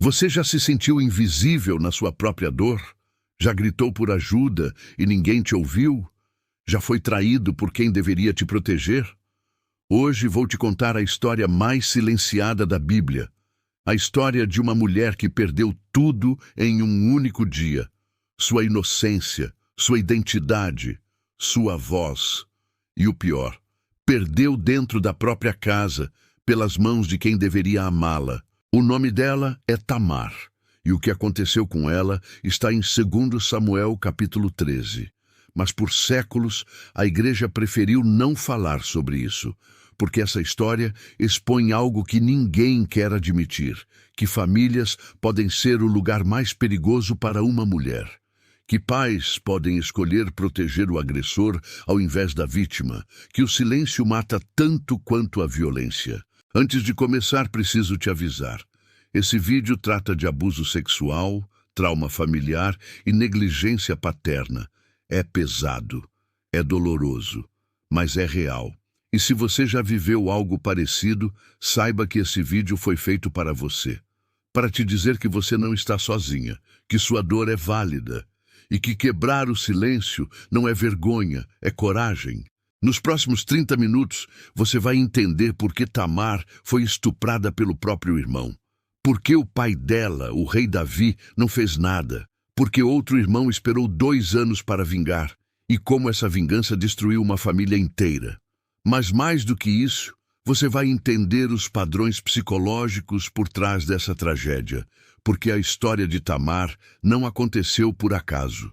Você já se sentiu invisível na sua própria dor? Já gritou por ajuda e ninguém te ouviu? Já foi traído por quem deveria te proteger? Hoje vou te contar a história mais silenciada da Bíblia. A história de uma mulher que perdeu tudo em um único dia. Sua inocência, sua identidade, sua voz. E o pior, perdeu dentro da própria casa, pelas mãos de quem deveria amá-la. O nome dela é Tamar, e o que aconteceu com ela está em 2 Samuel capítulo 13. Mas por séculos a igreja preferiu não falar sobre isso, porque essa história expõe algo que ninguém quer admitir, que famílias podem ser o lugar mais perigoso para uma mulher, que pais podem escolher proteger o agressor ao invés da vítima, que o silêncio mata tanto quanto a violência. Antes de começar, preciso te avisar. Esse vídeo trata de abuso sexual, trauma familiar e negligência paterna. É pesado, é doloroso, mas é real. E se você já viveu algo parecido, saiba que esse vídeo foi feito para você. Para te dizer que você não está sozinha, que sua dor é válida e que quebrar o silêncio não é vergonha, é coragem. Nos próximos 30 minutos, você vai entender por que Tamar foi estuprada pelo próprio irmão. Por que o pai dela, o rei Davi, não fez nada? Por que outro irmão esperou 2 anos para vingar? E como essa vingança destruiu uma família inteira? Mas mais do que isso, você vai entender os padrões psicológicos por trás dessa tragédia, porque a história de Tamar não aconteceu por acaso.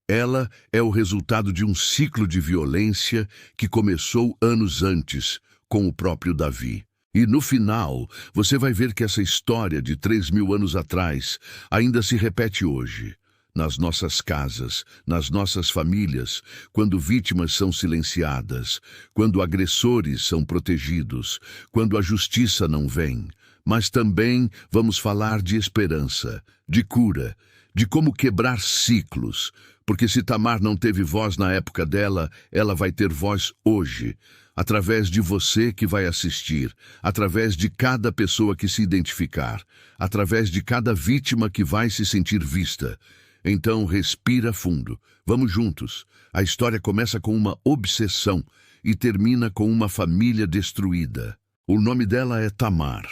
Ela é o resultado de um ciclo de violência que começou anos antes, com o próprio Davi. E no final, você vai ver que essa história de 3.000 anos atrás ainda se repete hoje. Nas nossas casas, nas nossas famílias, quando vítimas são silenciadas, quando agressores são protegidos, quando a justiça não vem. Mas também vamos falar de esperança, de cura, de como quebrar ciclos, porque se Tamar não teve voz na época dela, ela vai ter voz hoje, através de você que vai assistir, através de cada pessoa que se identificar, através de cada vítima que vai se sentir vista. Então respira fundo, vamos juntos. A história começa com uma obsessão e termina com uma família destruída. O nome dela é Tamar,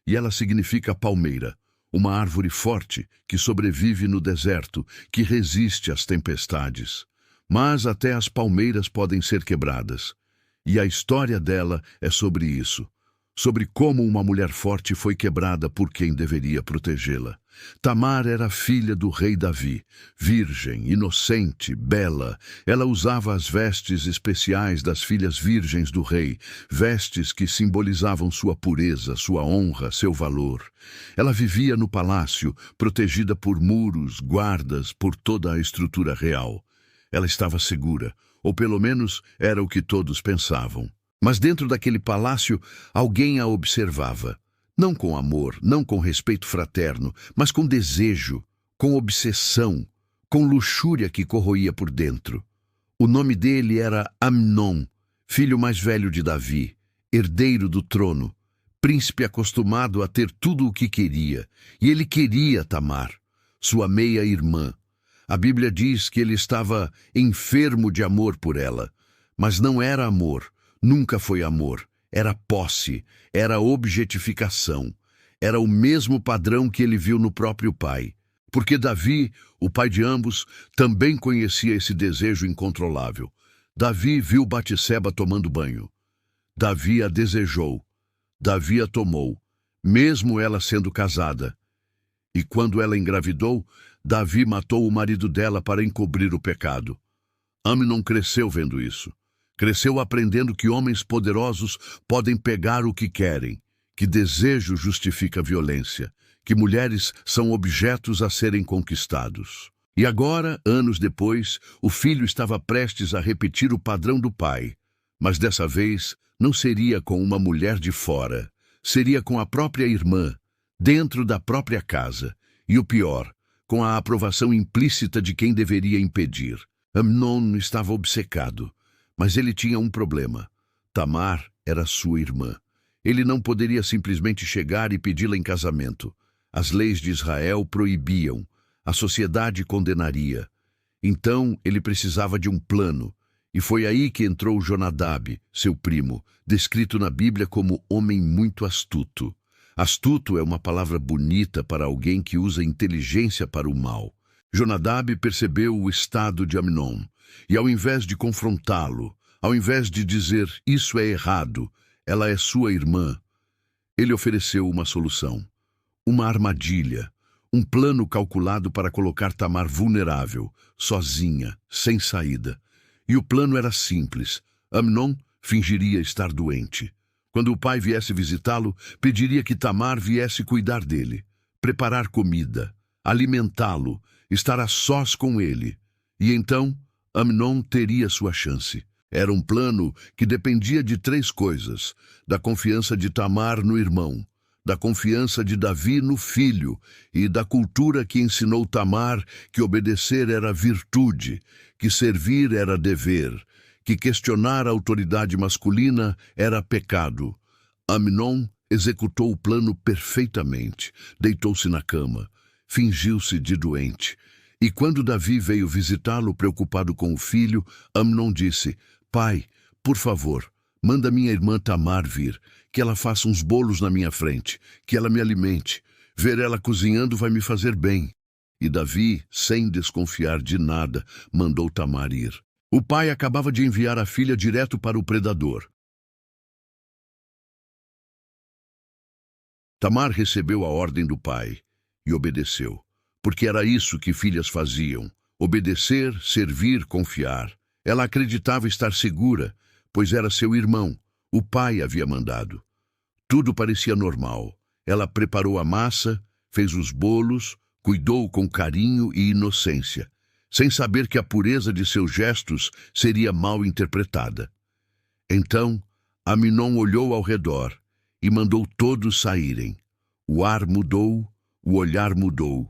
e ela significa palmeira. Uma árvore forte que sobrevive no deserto, que resiste às tempestades. Mas até as palmeiras podem ser quebradas. E a história dela é sobre isso. Sobre como uma mulher forte foi quebrada por quem deveria protegê-la. Tamar era filha do rei Davi, virgem, inocente, bela. Ela usava as vestes especiais das filhas virgens do rei, vestes que simbolizavam sua pureza, sua honra, seu valor. Ela vivia no palácio, protegida por muros, guardas, por toda a estrutura real. Ela estava segura, ou pelo menos era o que todos pensavam. Mas dentro daquele palácio, alguém a observava. Não com amor, não com respeito fraterno, mas com desejo, com obsessão, com luxúria que corroía por dentro. O nome dele era Amnon, filho mais velho de Davi, herdeiro do trono, príncipe acostumado a ter tudo o que queria. E ele queria Tamar, sua meia-irmã. A Bíblia diz que ele estava enfermo de amor por ela, mas não era amor. Nunca foi amor, era posse, era objetificação. Era o mesmo padrão que ele viu no próprio pai. Porque Davi, o pai de ambos, também conhecia esse desejo incontrolável. Davi viu Batseba tomando banho. Davi a desejou. Davi a tomou, mesmo ela sendo casada. E quando ela engravidou, Davi matou o marido dela para encobrir o pecado. Amnon cresceu vendo isso. Cresceu aprendendo que homens poderosos podem pegar o que querem, que desejo justifica violência, que mulheres são objetos a serem conquistados. E agora, anos depois, o filho estava prestes a repetir o padrão do pai, mas dessa vez não seria com uma mulher de fora, seria com a própria irmã, dentro da própria casa, e o pior, com a aprovação implícita de quem deveria impedir. Amnon estava obcecado. Mas ele tinha um problema. Tamar era sua irmã. Ele não poderia simplesmente chegar e pedi-la em casamento. As leis de Israel proibiam, a sociedade condenaria. Então ele precisava de um plano, e foi aí que entrou Jonadab, seu primo, descrito na Bíblia como homem muito astuto. Astuto é uma palavra bonita para alguém que usa inteligência para o mal. Jonadab percebeu o estado de Amnon, e ao invés de confrontá-lo, ao invés de dizer, isso é errado, ela é sua irmã, ele ofereceu uma solução, uma armadilha, um plano calculado para colocar Tamar vulnerável, sozinha, sem saída. E o plano era simples. Amnon fingiria estar doente. Quando o pai viesse visitá-lo, pediria que Tamar viesse cuidar dele, preparar comida, alimentá-lo, estar a sós com ele. E então, Amnon teria sua chance. Era um plano que dependia de 3 coisas: da confiança de Tamar no irmão, da confiança de Davi no filho e da cultura que ensinou Tamar que obedecer era virtude, que servir era dever, que questionar a autoridade masculina era pecado. Amnon executou o plano perfeitamente, deitou-se na cama, fingiu-se de doente. E quando Davi veio visitá-lo preocupado com o filho, Amnon disse, pai, por favor, manda minha irmã Tamar vir, que ela faça uns bolos na minha frente, que ela me alimente. Ver ela cozinhando vai me fazer bem. E Davi, sem desconfiar de nada, mandou Tamar ir. O pai acabava de enviar a filha direto para o predador. Tamar recebeu a ordem do pai e obedeceu, porque era isso que filhas faziam: obedecer, servir, confiar. Ela acreditava estar segura, pois era seu irmão. O pai havia mandado. Tudo parecia normal. Ela preparou a massa, fez os bolos, cuidou com carinho e inocência, sem saber que a pureza de seus gestos seria mal interpretada. Então, Amnon olhou ao redor e mandou todos saírem. O ar mudou, o olhar mudou,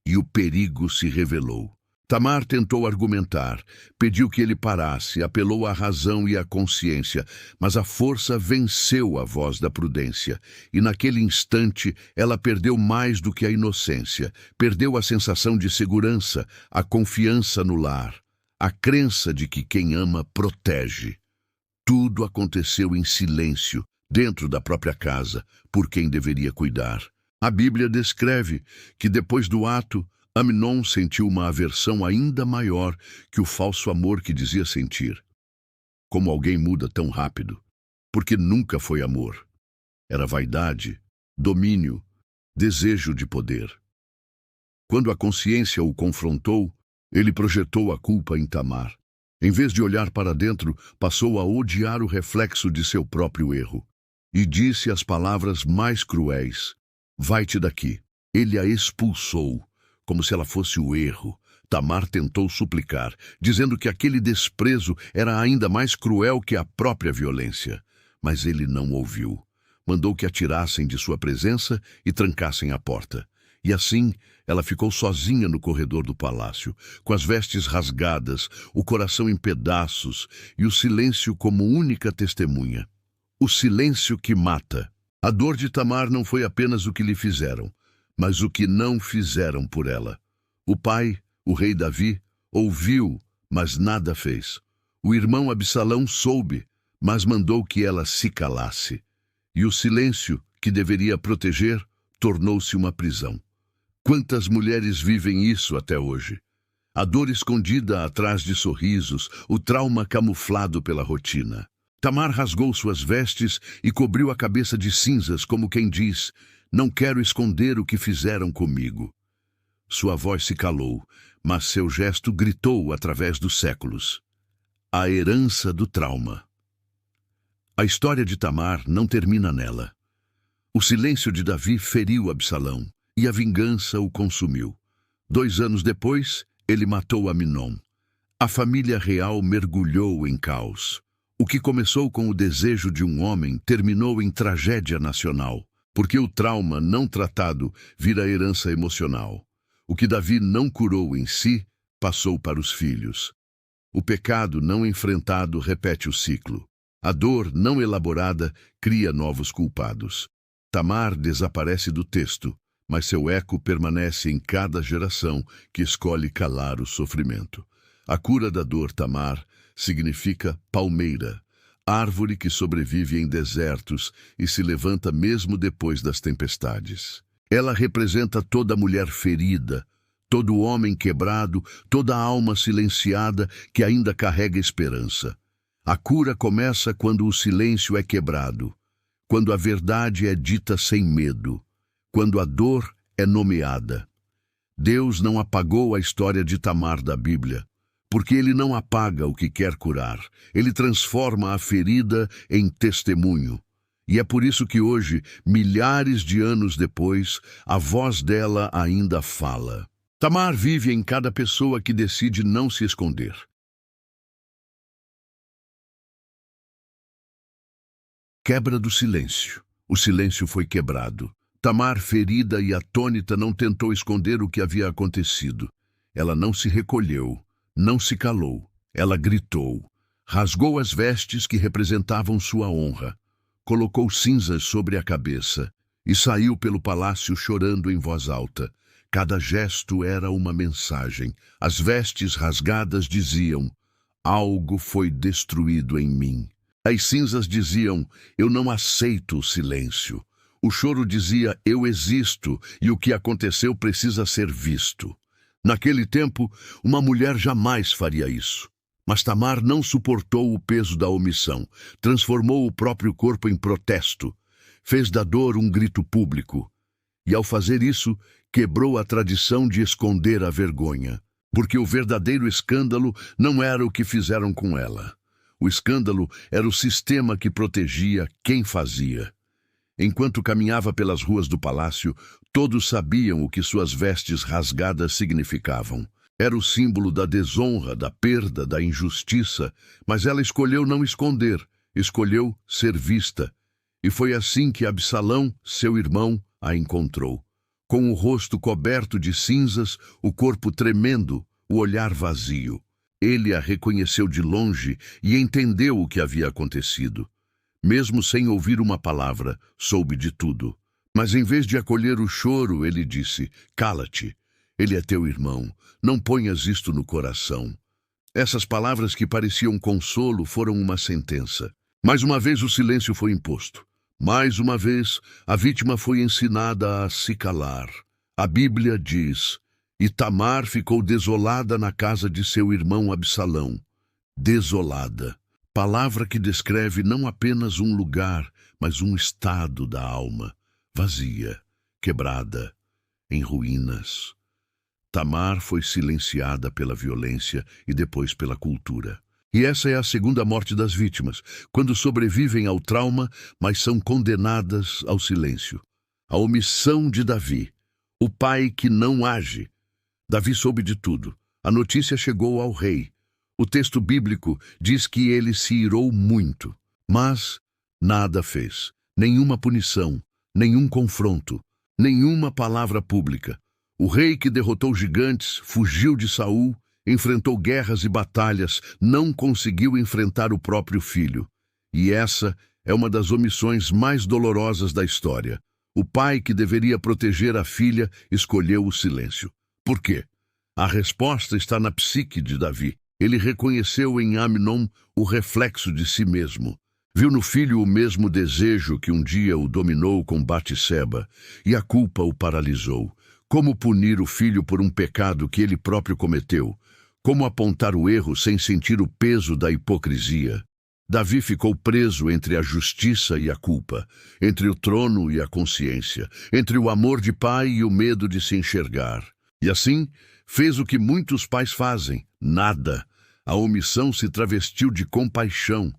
e o perigo se revelou. Tamar tentou argumentar, pediu que ele parasse, apelou à razão e à consciência, mas a força venceu a voz da prudência, e naquele instante ela perdeu mais do que a inocência, perdeu a sensação de segurança, a confiança no lar, a crença de que quem ama protege. Tudo aconteceu em silêncio, dentro da própria casa, por quem deveria cuidar. A Bíblia descreve que depois do ato, Amnon sentiu uma aversão ainda maior que o falso amor que dizia sentir. Como alguém muda tão rápido? Porque nunca foi amor. Era vaidade, domínio, desejo de poder. Quando a consciência o confrontou, ele projetou a culpa em Tamar. Em vez de olhar para dentro, passou a odiar o reflexo de seu próprio erro. E disse as palavras mais cruéis: vai-te daqui. Ele a expulsou, como se ela fosse o erro. Tamar tentou suplicar, dizendo que aquele desprezo era ainda mais cruel que a própria violência. Mas ele não ouviu. Mandou que a tirassem de sua presença e trancassem a porta. E assim, ela ficou sozinha no corredor do palácio, com as vestes rasgadas, o coração em pedaços e o silêncio como única testemunha. O silêncio que mata. A dor de Tamar não foi apenas o que lhe fizeram, mas o que não fizeram por ela. O pai, o rei Davi, ouviu, mas nada fez. O irmão Absalão soube, mas mandou que ela se calasse. E o silêncio, que deveria proteger, tornou-se uma prisão. Quantas mulheres vivem isso até hoje? A dor escondida atrás de sorrisos, o trauma camuflado pela rotina. Tamar rasgou suas vestes e cobriu a cabeça de cinzas, como quem diz: não quero esconder o que fizeram comigo. Sua voz se calou, mas seu gesto gritou através dos séculos. A herança do trauma. A história de Tamar não termina nela. O silêncio de Davi feriu Absalão, e a vingança o consumiu. 2 anos depois, ele matou Amnon. A família real mergulhou em caos. O que começou com o desejo de um homem terminou em tragédia nacional, porque o trauma não tratado vira herança emocional. O que Davi não curou em si, passou para os filhos. O pecado não enfrentado repete o ciclo. A dor não elaborada cria novos culpados. Tamar desaparece do texto, mas seu eco permanece em cada geração que escolhe calar o sofrimento. A cura da dor Tamar significa palmeira, árvore que sobrevive em desertos e se levanta mesmo depois das tempestades. Ela representa toda mulher ferida, todo homem quebrado, toda alma silenciada que ainda carrega esperança. A cura começa quando o silêncio é quebrado, quando a verdade é dita sem medo, quando a dor é nomeada. Deus não apagou a história de Tamar da Bíblia, porque Ele não apaga o que quer curar. Ele transforma a ferida em testemunho. E é por isso que hoje, milhares de anos depois, a voz dela ainda fala. Tamar vive em cada pessoa que decide não se esconder. Quebra do silêncio. O silêncio foi quebrado. Tamar, ferida e atônita, não tentou esconder o que havia acontecido. Ela não se recolheu, não se calou. Ela gritou. Rasgou as vestes que representavam sua honra. Colocou cinzas sobre a cabeça e saiu pelo palácio chorando em voz alta. Cada gesto era uma mensagem. As vestes rasgadas diziam: algo foi destruído em mim. As cinzas diziam: eu não aceito o silêncio. O choro dizia: eu existo e o que aconteceu precisa ser visto. Naquele tempo, uma mulher jamais faria isso. Mas Tamar não suportou o peso da omissão. Transformou o próprio corpo em protesto. Fez da dor um grito público. E ao fazer isso, quebrou a tradição de esconder a vergonha. Porque o verdadeiro escândalo não era o que fizeram com ela. O escândalo era o sistema que protegia quem fazia. Enquanto caminhava pelas ruas do palácio, todos sabiam o que suas vestes rasgadas significavam. Era o símbolo da desonra, da perda, da injustiça, mas ela escolheu não esconder, escolheu ser vista. E foi assim que Absalão, seu irmão, a encontrou. Com o rosto coberto de cinzas, o corpo tremendo, o olhar vazio. Ele a reconheceu de longe e entendeu o que havia acontecido. Mesmo sem ouvir uma palavra, soube de tudo. Mas em vez de acolher o choro, ele disse: cala-te, ele é teu irmão, não ponhas isto no coração. Essas palavras que pareciam consolo foram uma sentença. Mais uma vez o silêncio foi imposto. Mais uma vez a vítima foi ensinada a se calar. A Bíblia diz: e Tamar ficou desolada na casa de seu irmão Absalão. Desolada. Palavra que descreve não apenas um lugar, mas um estado da alma. Vazia, quebrada, em ruínas. Tamar foi silenciada pela violência e depois pela cultura. E essa é a segunda morte das vítimas, quando sobrevivem ao trauma, mas são condenadas ao silêncio. A omissão de Davi, o pai que não age. Davi soube de tudo. A notícia chegou ao rei. O texto bíblico diz que ele se irou muito, mas nada fez. Nenhuma punição, nenhum confronto, nenhuma palavra pública. O rei que derrotou gigantes, fugiu de Saul, enfrentou guerras e batalhas, não conseguiu enfrentar o próprio filho. E essa é uma das omissões mais dolorosas da história. O pai que deveria proteger a filha escolheu o silêncio. Por quê? A resposta está na psique de Davi. Ele reconheceu em Amnon o reflexo de si mesmo. Viu no filho o mesmo desejo que um dia o dominou com Batseba, e a culpa o paralisou. Como punir o filho por um pecado que ele próprio cometeu? Como apontar o erro sem sentir o peso da hipocrisia? Davi ficou preso entre a justiça e a culpa, entre o trono e a consciência, entre o amor de pai e o medo de se enxergar. E assim, fez o que muitos pais fazem: nada. A omissão se travestiu de compaixão.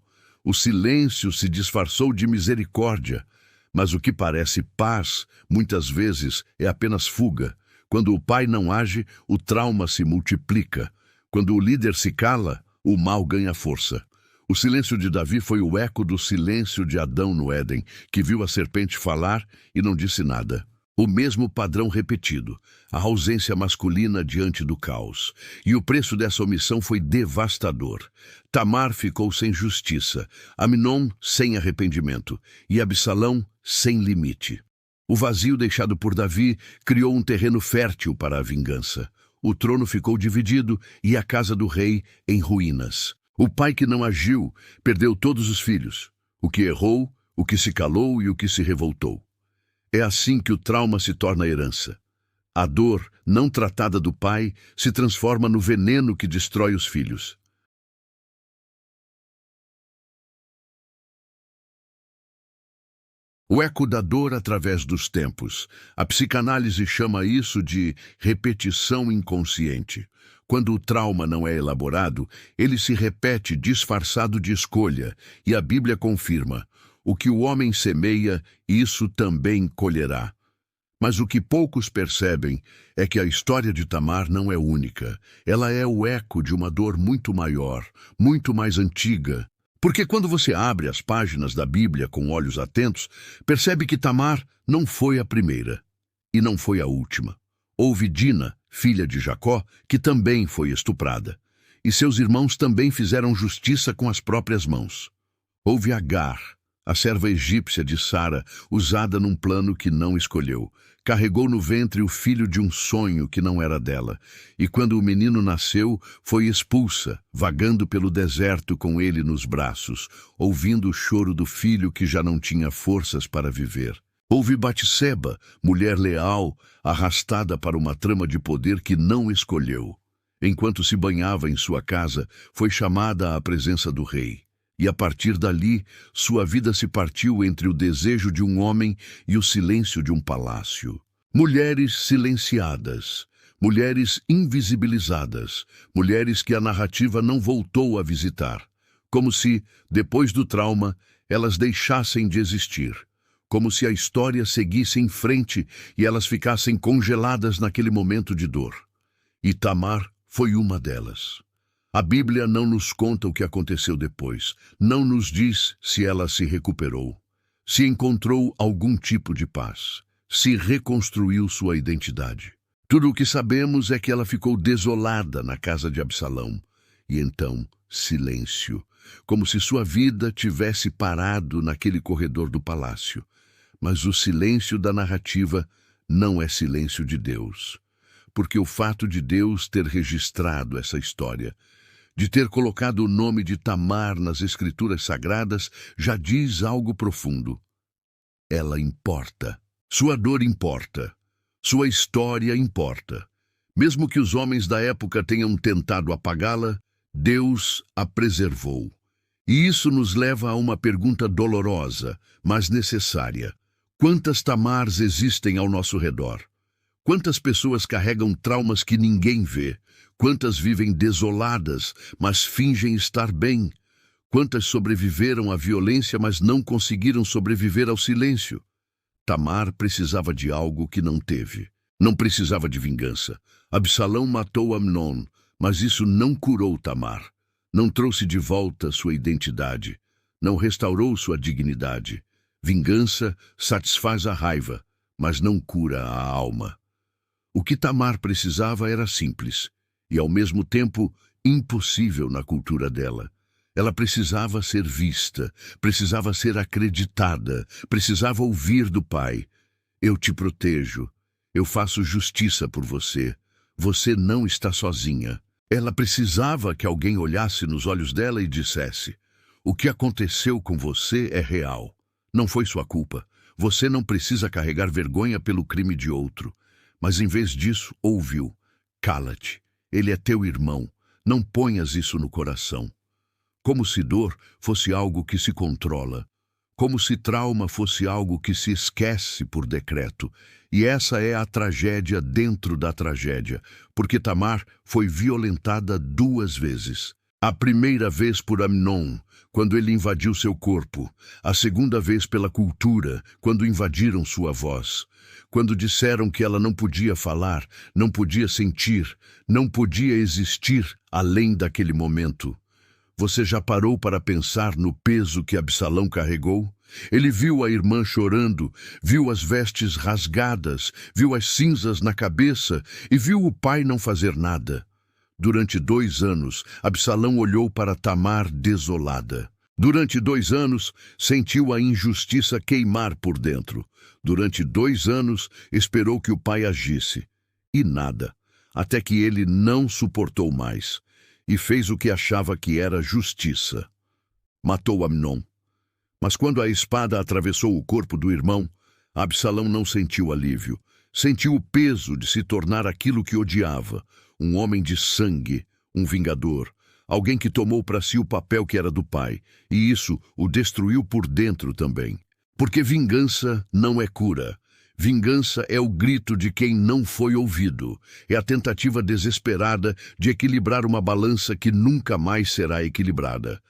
O silêncio se disfarçou de misericórdia. Mas o que parece paz, muitas vezes, é apenas fuga. Quando o pai não age, o trauma se multiplica. Quando o líder se cala, o mal ganha força. O silêncio de Davi foi o eco do silêncio de Adão no Éden, que viu a serpente falar e não disse nada. O mesmo padrão repetido, a ausência masculina diante do caos. E o preço dessa omissão foi devastador. Tamar ficou sem justiça, Amnon sem arrependimento e Absalão sem limite. O vazio deixado por Davi criou um terreno fértil para a vingança. O trono ficou dividido e a casa do rei em ruínas. O pai que não agiu perdeu todos os filhos. O que errou, o que se calou e o que se revoltou. É assim que o trauma se torna herança. A dor, não tratada do pai, se transforma no veneno que destrói os filhos. O eco da dor através dos tempos. A psicanálise chama isso de repetição inconsciente. Quando o trauma não é elaborado, ele se repete disfarçado de escolha, e a Bíblia confirma: o que o homem semeia, isso também colherá. Mas o que poucos percebem é que a história de Tamar não é única. Ela é o eco de uma dor muito maior, muito mais antiga. Porque quando você abre as páginas da Bíblia com olhos atentos, percebe que Tamar não foi a primeira e não foi a última. Houve Dina, filha de Jacó, que também foi estuprada. E seus irmãos também fizeram justiça com as próprias mãos. Houve Agar, a serva egípcia de Sara, usada num plano que não escolheu. Carregou no ventre o filho de um sonho que não era dela. E quando o menino nasceu, foi expulsa, vagando pelo deserto com ele nos braços, ouvindo o choro do filho que já não tinha forças para viver. Houve Batseba, mulher leal, arrastada para uma trama de poder que não escolheu. Enquanto se banhava em sua casa, foi chamada à presença do rei. E a partir dali, sua vida se partiu entre o desejo de um homem e o silêncio de um palácio. Mulheres silenciadas, mulheres invisibilizadas, mulheres que a narrativa não voltou a visitar, como se, depois do trauma, elas deixassem de existir, como se a história seguisse em frente e elas ficassem congeladas naquele momento de dor. E Tamar foi uma delas. A Bíblia não nos conta o que aconteceu depois, não nos diz se ela se recuperou, se encontrou algum tipo de paz, se reconstruiu sua identidade. Tudo o que sabemos é que ela ficou desolada na casa de Absalão. E então, silêncio, como se sua vida tivesse parado naquele corredor do palácio. Mas o silêncio da narrativa não é silêncio de Deus, porque o fato de Deus ter registrado essa história, de ter colocado o nome de Tamar nas Escrituras Sagradas, já diz algo profundo. Ela importa. Sua dor importa. Sua história importa. Mesmo que os homens da época tenham tentado apagá-la, Deus a preservou. E isso nos leva a uma pergunta dolorosa, mas necessária. Quantas Tamars existem ao nosso redor? Quantas pessoas carregam traumas que ninguém vê? Quantas vivem desoladas, mas fingem estar bem? Quantas sobreviveram à violência, mas não conseguiram sobreviver ao silêncio? Tamar precisava de algo que não teve. Não precisava de vingança. Absalão matou Amnon, mas isso não curou Tamar. Não trouxe de volta sua identidade. Não restaurou sua dignidade. Vingança satisfaz a raiva, mas não cura a alma. O que Tamar precisava era simples e, ao mesmo tempo, impossível na cultura dela. Ela precisava ser vista, precisava ser acreditada, precisava ouvir do pai: eu te protejo, eu faço justiça por você, você não está sozinha. Ela precisava que alguém olhasse nos olhos dela e dissesse: o que aconteceu com você é real. Não foi sua culpa. Você não precisa carregar vergonha pelo crime de outro. Mas em vez disso, ouviu: cala-te, ele é teu irmão, não ponhas isso no coração. Como se dor fosse algo que se controla, como se trauma fosse algo que se esquece por decreto. E essa é a tragédia dentro da tragédia, porque Tamar foi violentada 2 vezes. A primeira vez por Amnon, quando ele invadiu seu corpo. A segunda vez pela cultura, quando invadiram sua voz. Quando disseram que ela não podia falar, não podia sentir, não podia existir além daquele momento. Você já parou para pensar no peso que Absalão carregou? Ele viu a irmã chorando, viu as vestes rasgadas, viu as cinzas na cabeça e viu o pai não fazer nada. Durante 2 anos, Absalão olhou para Tamar desolada. Durante 2 anos, sentiu a injustiça queimar por dentro. Durante 2 anos, esperou que o pai agisse. E nada, até que ele não suportou mais e fez o que achava que era justiça. Matou Amnon. Mas quando a espada atravessou o corpo do irmão, Absalão não sentiu alívio. Sentiu o peso de se tornar aquilo que odiava, um homem de sangue, um vingador, alguém que tomou para si o papel que era do pai, e isso o destruiu por dentro também. Porque vingança não é cura. Vingança é o grito de quem não foi ouvido. É a tentativa desesperada de equilibrar uma balança que nunca mais será equilibrada.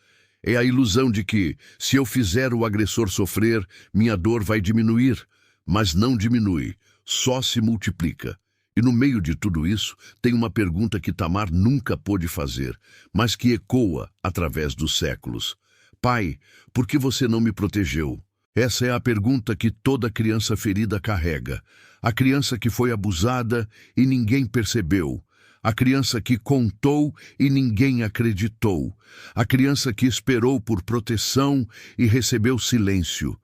É a ilusão de que, se eu fizer o agressor sofrer, minha dor vai diminuir. Mas não diminui, só se multiplica. E no meio de tudo isso, tem uma pergunta que Tamar nunca pôde fazer, mas que ecoa através dos séculos. Pai, por que você não me protegeu? Essa é a pergunta que toda criança ferida carrega. A criança que foi abusada e ninguém percebeu. A criança que contou e ninguém acreditou. A criança que esperou por proteção e recebeu silêncio.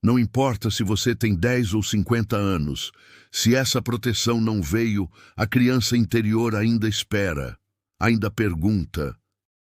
Não importa se você tem 10 ou 50 anos. Se essa proteção não veio, a criança interior ainda espera, ainda pergunta,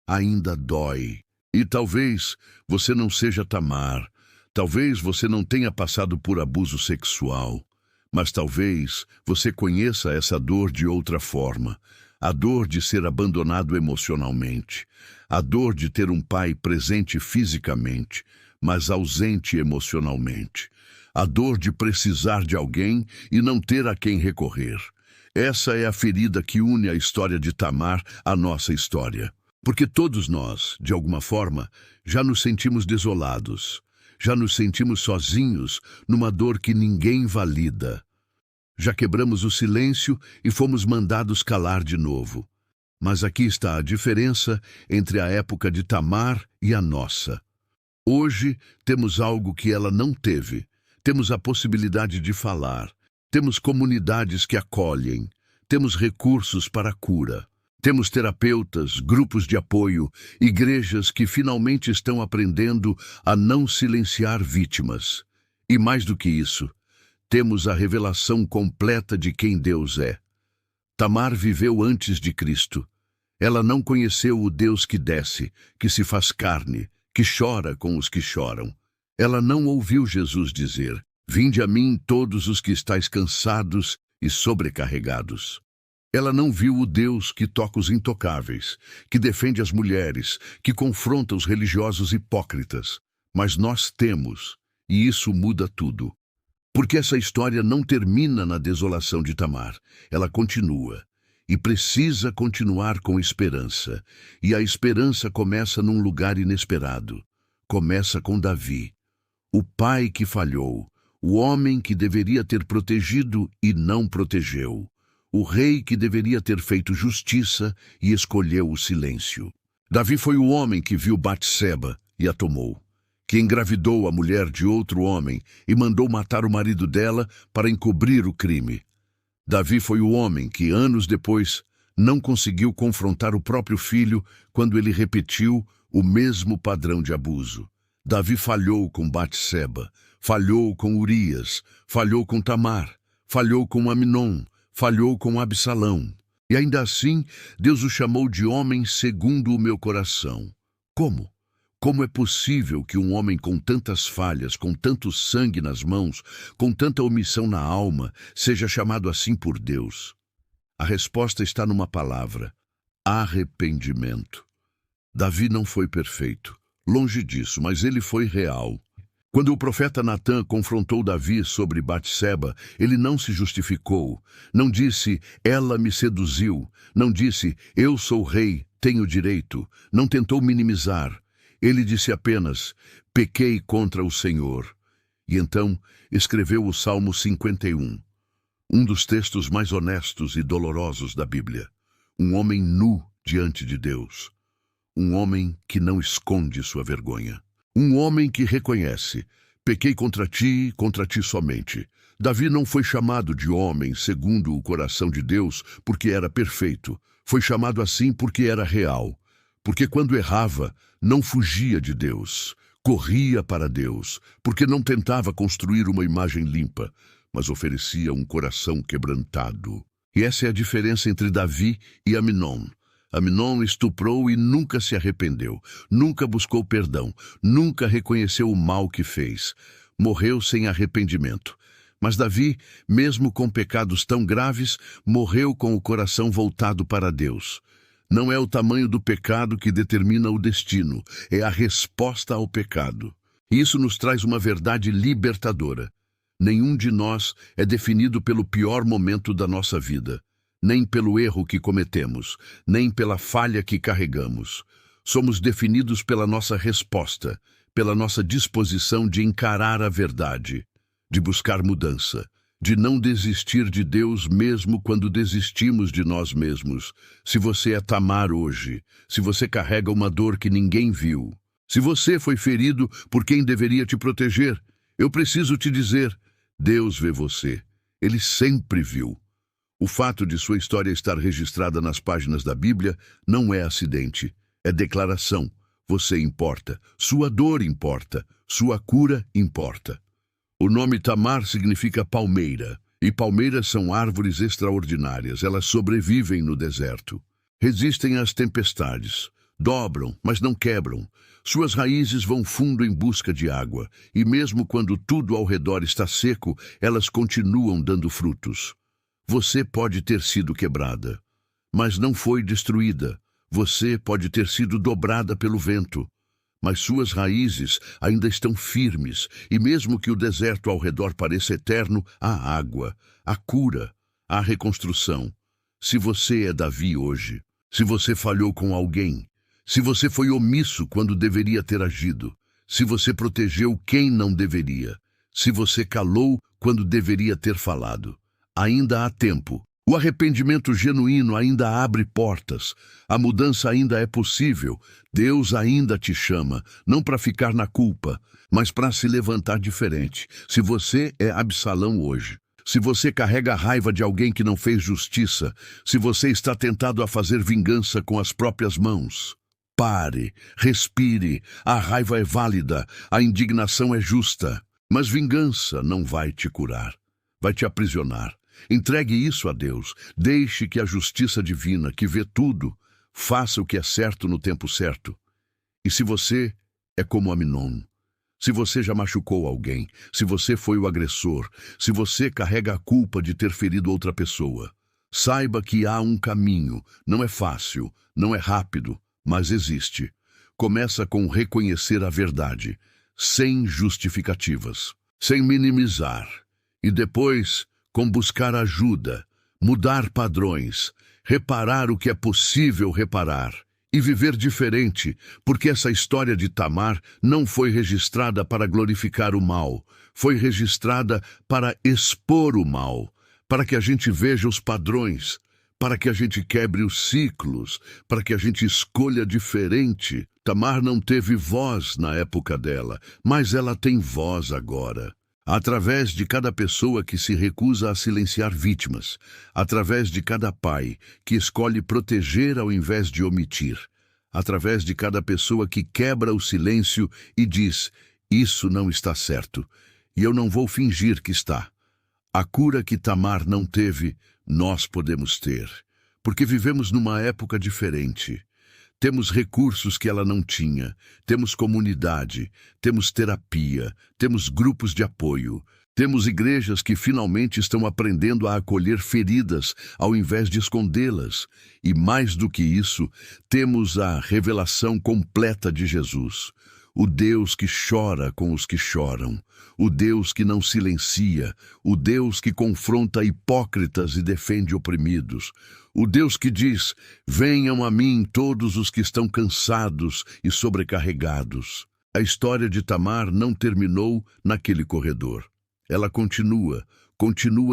ainda dói. E talvez você não seja Tamar. Talvez você não tenha passado por abuso sexual. Mas talvez você conheça essa dor de outra forma. A dor de ser abandonado emocionalmente. A dor de ter um pai presente fisicamente, mas ausente emocionalmente. A dor de precisar de alguém e não ter a quem recorrer. Essa é a ferida que une a história de Tamar à nossa história. Porque todos nós, de alguma forma, já nos sentimos desolados. Já nos sentimos sozinhos numa dor que ninguém valida. Já quebramos o silêncio e fomos mandados calar de novo. Mas aqui está a diferença entre a época de Tamar e a nossa. Hoje temos algo que ela não teve. Temos a possibilidade de falar. Temos comunidades que acolhem. Temos recursos para a cura. Temos terapeutas, grupos de apoio, igrejas que finalmente estão aprendendo a não silenciar vítimas. E mais do que isso, temos a revelação completa de quem Deus é. Tamar viveu antes de Cristo. Ela não conheceu o Deus que desce, que se faz carne, que chora com os que choram. Ela não ouviu Jesus dizer: "Vinde a mim todos os que estáis cansados e sobrecarregados." Ela não viu o Deus que toca os intocáveis, que defende as mulheres, que confronta os religiosos hipócritas. Mas nós temos, e isso muda tudo. Porque essa história não termina na desolação de Tamar. Ela continua. E precisa continuar com esperança. E a esperança começa num lugar inesperado. Começa com Davi. O pai que falhou. O homem que deveria ter protegido e não protegeu. O rei que deveria ter feito justiça e escolheu o silêncio. Davi foi o homem que viu Batseba e a tomou, que engravidou a mulher de outro homem e mandou matar o marido dela para encobrir o crime. Davi foi o homem que, anos depois, não conseguiu confrontar o próprio filho quando ele repetiu o mesmo padrão de abuso. Davi falhou com Batseba, falhou com Urias, falhou com Tamar, falhou com Amnon, falhou com Absalão. E ainda assim, Deus o chamou de homem segundo o meu coração. Como? Como é possível que um homem com tantas falhas, com tanto sangue nas mãos, com tanta omissão na alma, seja chamado assim por Deus? A resposta está numa palavra: arrependimento. Davi não foi perfeito, longe disso, mas ele foi real. Quando o profeta Natã confrontou Davi sobre Batseba, ele não se justificou, não disse, ela me seduziu, não disse, eu sou rei, tenho direito, não tentou minimizar. Ele disse apenas, pequei contra o Senhor. E então escreveu o Salmo 51, um dos textos mais honestos e dolorosos da Bíblia. Um homem nu diante de Deus, um homem que não esconde sua vergonha. Um homem que reconhece, pequei contra ti somente. Davi não foi chamado de homem segundo o coração de Deus porque era perfeito. Foi chamado assim porque era real. porque quando errava, não fugia de Deus, corria para Deus, porque não tentava construir uma imagem limpa, mas oferecia um coração quebrantado. E essa é a diferença entre Davi e Amnon. Amnon estuprou e nunca se arrependeu, nunca buscou perdão, nunca reconheceu o mal que fez. Morreu sem arrependimento. Mas Davi, mesmo com pecados tão graves, morreu com o coração voltado para Deus. Não é o tamanho do pecado que determina o destino, é a resposta ao pecado. Isso nos traz uma verdade libertadora. Nenhum de nós é definido pelo pior momento da nossa vida, nem pelo erro que cometemos, nem pela falha que carregamos. Somos definidos pela nossa resposta, pela nossa disposição de encarar a verdade, de buscar mudança, de não desistir de Deus mesmo quando desistimos de nós mesmos. Se você é Tamar hoje, se você carrega uma dor que ninguém viu, se você foi ferido por quem deveria te proteger, eu preciso te dizer, Deus vê você. Ele sempre viu. O fato de sua história estar registrada nas páginas da Bíblia não é acidente, é declaração. Você importa, sua dor importa, sua cura importa. O nome Tamar significa palmeira, e palmeiras são árvores extraordinárias, elas sobrevivem no deserto. Resistem às tempestades, dobram, mas não quebram. Suas raízes vão fundo em busca de água, e mesmo quando tudo ao redor está seco, elas continuam dando frutos. Você pode ter sido quebrada, mas não foi destruída. Você pode ter sido dobrada pelo vento, mas suas raízes ainda estão firmes, e mesmo que o deserto ao redor pareça eterno, há água, há cura, há reconstrução. Se você é Davi hoje, se você falhou com alguém, se você foi omisso quando deveria ter agido, se você protegeu quem não deveria, se você calou quando deveria ter falado, ainda há tempo. O arrependimento genuíno ainda abre portas. A mudança ainda é possível. Deus ainda te chama, não para ficar na culpa, mas para se levantar diferente. Se você é Absalão hoje, se você carrega a raiva de alguém que não fez justiça, se você está tentado a fazer vingança com as próprias mãos, pare, respire. A raiva é válida, a indignação é justa, mas vingança não vai te curar, vai te aprisionar. Entregue isso a Deus. Deixe que a justiça divina, que vê tudo, faça o que é certo no tempo certo. E se você é como Amnon, se você já machucou alguém, se você foi o agressor, se você carrega a culpa de ter ferido outra pessoa, saiba que há um caminho. Não é fácil, não é rápido, mas existe. Começa com reconhecer a verdade, sem justificativas, sem minimizar. E depois, com buscar ajuda, mudar padrões, reparar o que é possível reparar e viver diferente, porque essa história de Tamar não foi registrada para glorificar o mal, foi registrada para expor o mal, para que a gente veja os padrões, para que a gente quebre os ciclos, para que a gente escolha diferente. Tamar não teve voz na época dela, mas ela tem voz agora. Através de cada pessoa que se recusa a silenciar vítimas, através de cada pai que escolhe proteger ao invés de omitir, através de cada pessoa que quebra o silêncio e diz, isso não está certo, e eu não vou fingir que está. A cura que Tamar não teve, nós podemos ter, porque vivemos numa época diferente. Temos recursos que ela não tinha, temos comunidade, temos terapia, temos grupos de apoio, temos igrejas que finalmente estão aprendendo a acolher feridas ao invés de escondê-las. E mais do que isso, temos a revelação completa de Jesus. O Deus que chora com os que choram, o Deus que não silencia, o Deus que confronta hipócritas e defende oprimidos, o Deus que diz, venham a mim todos os que estão cansados e sobrecarregados. A história de Tamar não terminou naquele corredor. Ela continua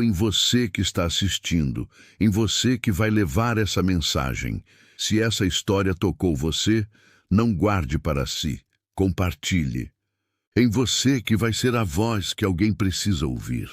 em você que está assistindo, em você que vai levar essa mensagem. Se essa história tocou você, não guarde para si. Compartilhe. Em você que vai ser a voz que alguém precisa ouvir.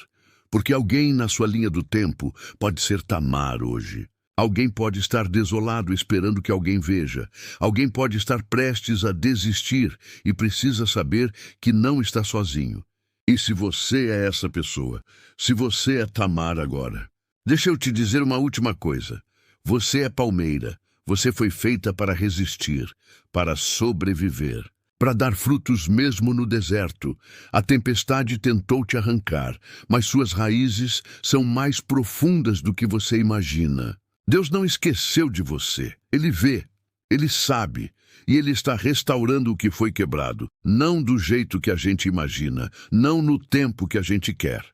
Porque alguém na sua linha do tempo pode ser Tamar hoje. Alguém pode estar desolado esperando que alguém veja. Alguém pode estar prestes a desistir e precisa saber que não está sozinho. E se você é essa pessoa, se você é Tamar agora, deixa eu te dizer uma última coisa. Você é palmeira. Você foi feita para resistir, para sobreviver, para dar frutos mesmo no deserto. A tempestade tentou te arrancar, mas suas raízes são mais profundas do que você imagina. Deus não esqueceu de você. Ele vê, Ele sabe, e Ele está restaurando o que foi quebrado. Não do jeito que a gente imagina, não no tempo que a gente quer.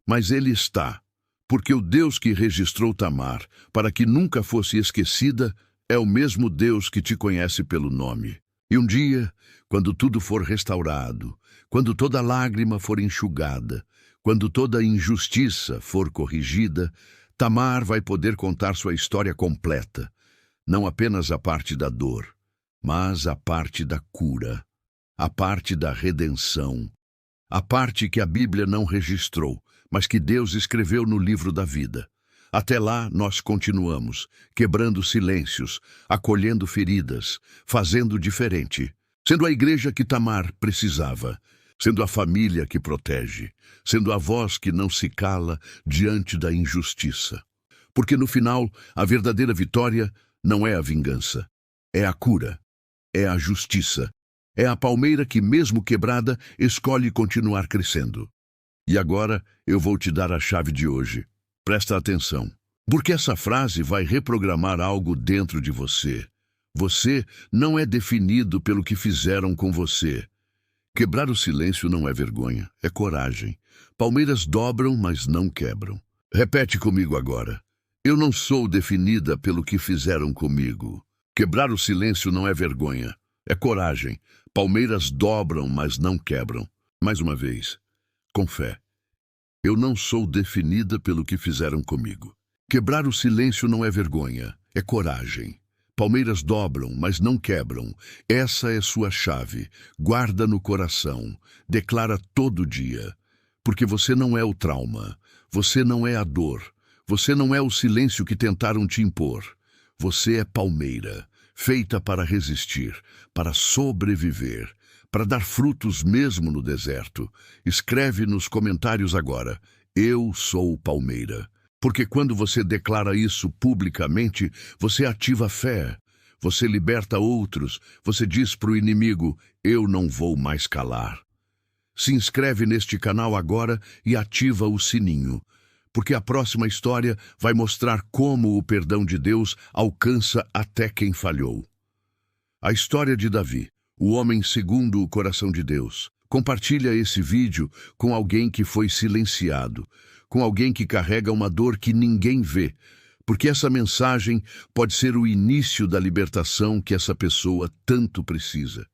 Mas Ele está, porque o Deus que registrou Tamar, para que nunca fosse esquecida, é o mesmo Deus que te conhece pelo nome. E um dia, quando tudo for restaurado, quando toda lágrima for enxugada, quando toda injustiça for corrigida, Tamar vai poder contar sua história completa, não apenas a parte da dor, mas a parte da cura, a parte da redenção, a parte que a Bíblia não registrou, mas que Deus escreveu no livro da vida. Até lá, nós continuamos, quebrando silêncios, acolhendo feridas, fazendo diferente, sendo a igreja que Tamar precisava, sendo a família que protege, sendo a voz que não se cala diante da injustiça. Porque no final, a verdadeira vitória não é a vingança, é a cura, é a justiça, é a palmeira que, mesmo quebrada, escolhe continuar crescendo. E agora eu vou te dar a chave de hoje. Presta atenção, porque essa frase vai reprogramar algo dentro de você. Você não é definido pelo que fizeram com você. Quebrar o silêncio não é vergonha, é coragem. Palmeiras dobram, mas não quebram. Repete comigo agora. Eu não sou definida pelo que fizeram comigo. Quebrar o silêncio não é vergonha, é coragem. Palmeiras dobram, mas não quebram. Mais uma vez, com fé. Eu não sou definida pelo que fizeram comigo. Quebrar o silêncio não é vergonha, é coragem. Palmeiras dobram, mas não quebram. Essa é sua chave. Guarda no coração. Declara todo dia. Porque você não é o trauma. Você não é a dor. Você não é o silêncio que tentaram te impor. Você é palmeira, feita para resistir, para sobreviver, para dar frutos mesmo no deserto. Escreve nos comentários agora, eu sou palmeira. Porque quando você declara isso publicamente, você ativa a fé, você liberta outros, você diz para o inimigo, eu não vou mais calar. Se inscreve neste canal agora e ativa o sininho, porque a próxima história vai mostrar como o perdão de Deus alcança até quem falhou. A história de Davi, o homem segundo o coração de Deus. Compartilha esse vídeo com alguém que foi silenciado, com alguém que carrega uma dor que ninguém vê, porque essa mensagem pode ser o início da libertação que essa pessoa tanto precisa.